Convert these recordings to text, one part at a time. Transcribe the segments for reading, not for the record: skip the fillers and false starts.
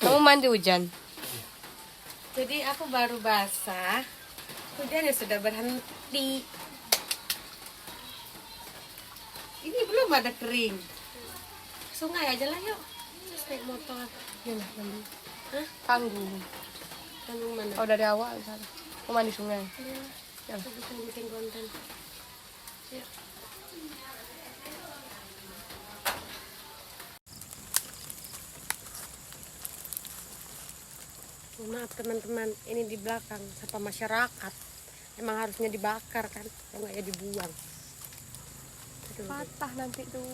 Kamu mandi hujan? Jadi aku baru basah, hujannya sudah berhenti. Ini belum ada kering. Sungai aja lah yuk. Terus naik motor. Gimana mandi? Hah? Tanggung. Tanggung mana? Oh dari awal sana. Mau mandi sungai. Iya. Ya. Aku bisa bikin konten. Ya. Maaf teman-teman, ini di belakang sampah masyarakat. Emang harusnya dibakar kan, kalau nggak ya dibuang. Aduh, Patah nanti tuh.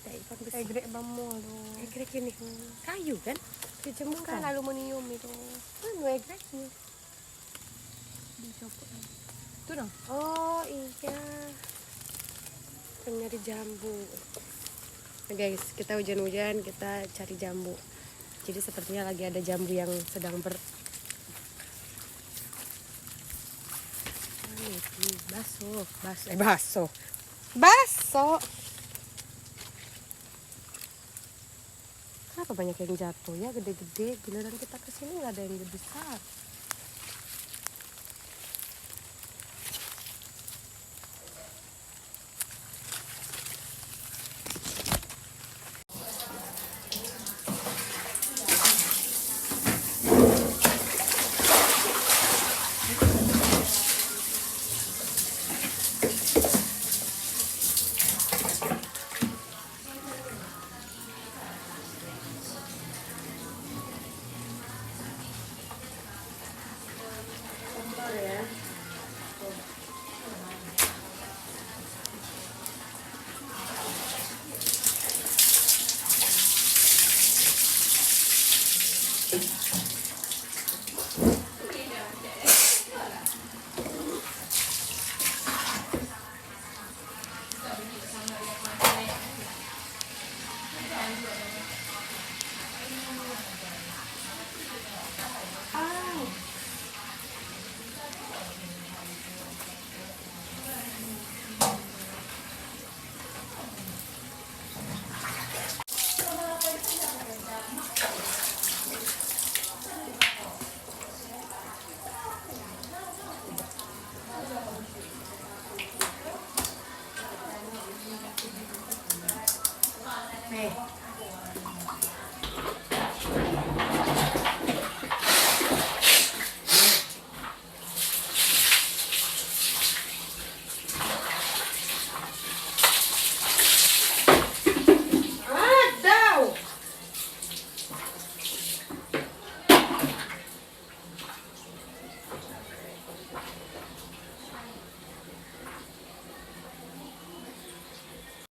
ada ikan besi. Kayak gede bambu tuh. Egrek ini, kayu kan? Dijemur Kan kan? aluminium itu. Mana egreknya? Dicopot. Itu dong. Oh iya, nyari jambu. Nah, guys, kita hujan-hujan kita cari jambu. Jadi sepertinya lagi ada jambu yang sedang baso. Kenapa banyak yang jatuh ya, gede-gede. Giliran kita kesini nggak ada yang besar.